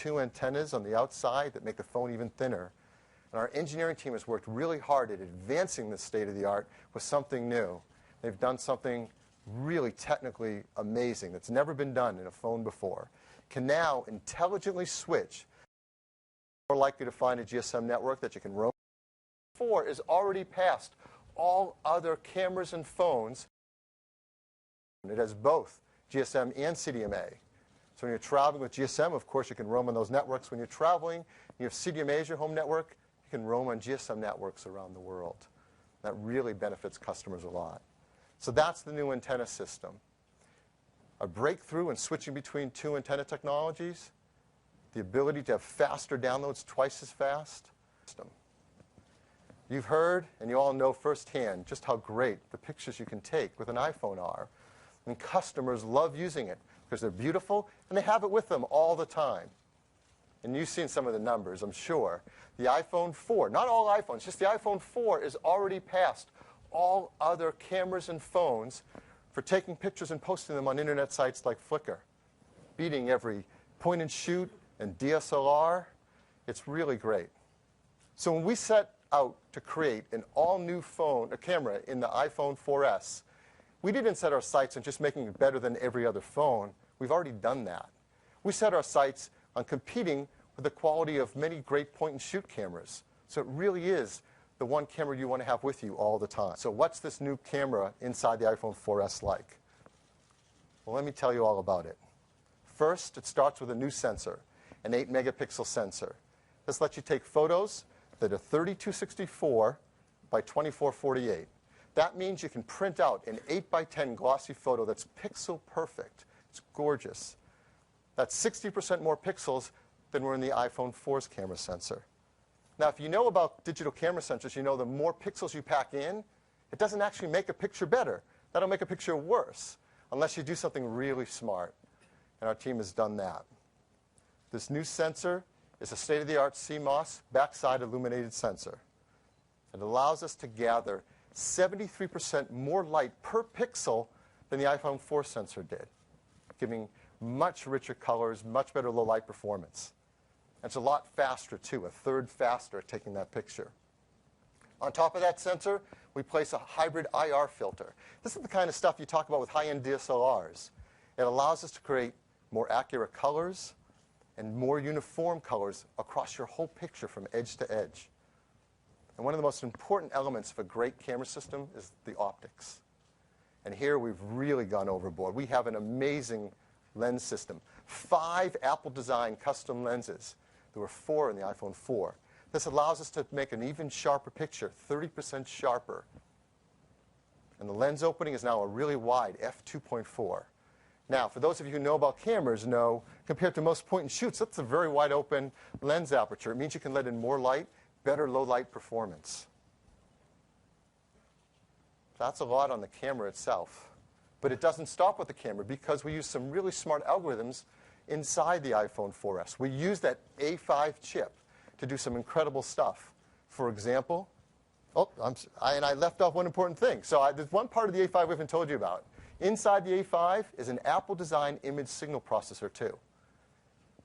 two antennas on the outside that make the phone even thinner. And our engineering team has worked really hard at advancing this state-of-the-art with something new. They've done something really technically amazing that's never been done in a phone before. Can now intelligently switch. More likely to find a GSM network that you can roam. 4 is already past all other cameras and phones. It has both GSM and CDMA. So when you're traveling with GSM, of course, you can roam on those networks. When you're traveling, you have CDMA as your home network, you can roam on GSM networks around the world. That really benefits customers a lot. So that's the new antenna system. A breakthrough in switching between two antenna technologies, the ability to have faster downloads, twice as fast. You've heard, and you all know firsthand, just how great the pictures you can take with an iPhone are. And customers love using it because they're beautiful, and they have it with them all the time. And you've seen some of the numbers, I'm sure. The iPhone 4, not all iPhones, just the iPhone 4 is already past all other cameras and phones for taking pictures and posting them on internet sites like Flickr, beating every point-and-shoot and DSLR. It's really great. So when we set out to create an all-new phone, a camera in the iPhone 4S, we didn't set our sights on just making it better than every other phone. We've already done that. We set our sights on competing with the quality of many great point-and-shoot cameras. So it really is the one camera you want to have with you all the time. So what's this new camera inside the iPhone 4S like? Well, let me tell you all about it. First, it starts with a new sensor, an 8-megapixel sensor. This lets you take photos that are 3264 by 2448. That means you can print out an 8x10 glossy photo that's pixel perfect. It's gorgeous. That's 60% more pixels than were in the iPhone 4's camera sensor. Now, if you know about digital camera sensors, you know the more pixels you pack in, it doesn't actually make a picture better. That'll make a picture worse, unless you do something really smart. And our team has done that. This new sensor is a state-of-the-art CMOS backside illuminated sensor. It allows us to gather 73% more light per pixel than the iPhone 4 sensor did, giving much richer colors, much better low light performance. And it's a lot faster, too, a third faster at taking that picture. On top of that sensor, we place a hybrid IR filter. This is the kind of stuff you talk about with high-end DSLRs. It allows us to create more accurate colors and more uniform colors across your whole picture from edge to edge. And one of the most important elements of a great camera system is the optics. And here we've really gone overboard. We have an amazing lens system. 5 Apple-designed custom lenses. There were 4 in the iPhone 4. This allows us to make an even sharper picture, 30% sharper. And the lens opening is now a really wide f2.4. Now, for those of you who know about cameras, know, compared to most point-and-shoots, that's a very wide open lens aperture. It means you can let in more light, better low-light performance. That's a lot on the camera itself. But it doesn't stop with the camera because we use some really smart algorithms inside the iPhone 4S. We use that A5 chip to do some incredible stuff. For example, I left off one important thing. So there's one part of the A5 we haven't told you about. Inside the A5 is an Apple-designed image signal processor, too.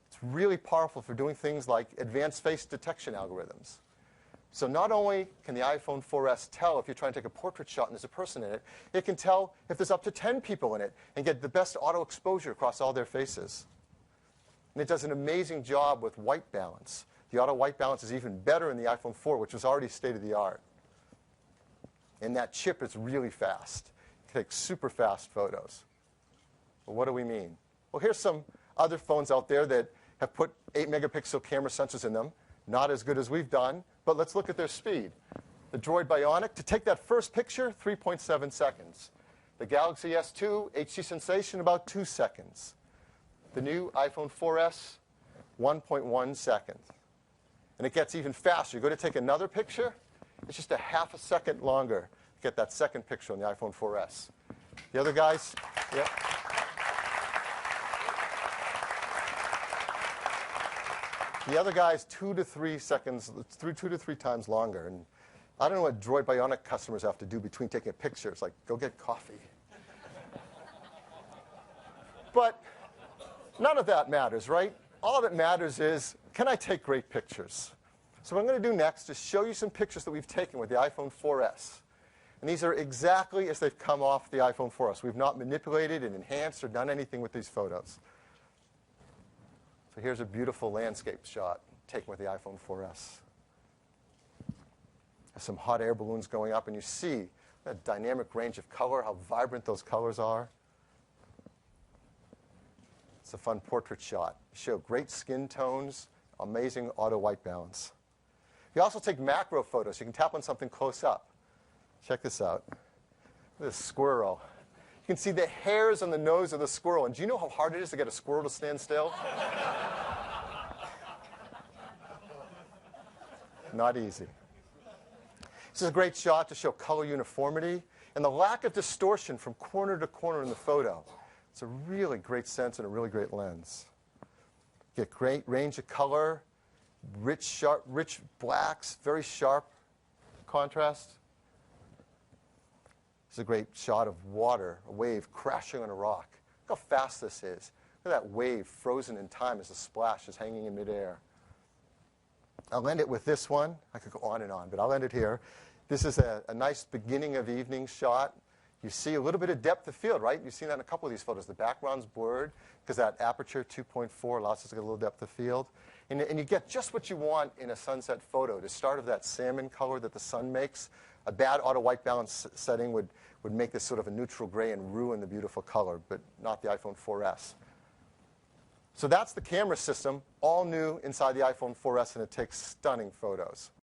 It's really powerful for doing things like advanced face detection algorithms. So not only can the iPhone 4S tell if you're trying to take a portrait shot and there's a person in it, it can tell if there's up to 10 people in it and get the best auto exposure across all their faces. And it does an amazing job with white balance. The auto white balance is even better in the iPhone 4, which was already state-of-the-art. And that chip is really fast. It takes super fast photos. Well, what do we mean? Well, here's some other phones out there that have put 8-megapixel camera sensors in them. Not as good as we've done, but let's look at their speed. The Droid Bionic, to take that first picture, 3.7 seconds. The Galaxy S2, HD Sensation, about 2 seconds. The new iPhone 4S, 1.1 seconds. And it gets even faster. You go to take another picture, it's just a half a second longer to get that second picture on the iPhone 4S. The other guys, yeah. The other guy's 2 to 3 seconds, 2 to 3 times longer. And I don't know what Droid Bionic customers have to do between taking a picture. It's like, go get coffee. But none of that matters, right? all that matters is, can I take great pictures? So what I'm going to do next is show you some pictures that we've taken with the iPhone 4S. And these are exactly as they've come off the iPhone 4S. We've not manipulated and enhanced or done anything with these photos. So here's a beautiful landscape shot taken with the iPhone 4S. There's some hot air balloons going up, and you see that dynamic range of color, how vibrant those colors are. It's a fun portrait shot. You show great skin tones, amazing auto white balance. You also take macro photos. You can tap on something close up. Check this out. Look at this squirrel. You can see the hairs on the nose of the squirrel. And do you know how hard it is to get a squirrel to stand still? Not easy. This is a great shot to show color uniformity and the lack of distortion from corner to corner in the photo. It's a really great sense and a really great lens. Get great range of color, rich blacks, very sharp contrast. This is a great shot of water, a wave crashing on a rock. Look how fast this is. Look at that wave frozen in time as the splash is hanging in midair. I'll end it with this one. I could go on and on, but I'll end it here. This is a nice beginning of evening shot. You see a little bit of depth of field, right? You've seen that in a couple of these photos. The background's blurred because that aperture 2.4 allows us to get a little depth of field. And you get just what you want in a sunset photo. To start with that salmon color that the sun makes, a bad auto white balance setting would make this sort of a neutral gray and ruin the beautiful color, but not the iPhone 4S. So that's the camera system, all new inside the iPhone 4S, and it takes stunning photos.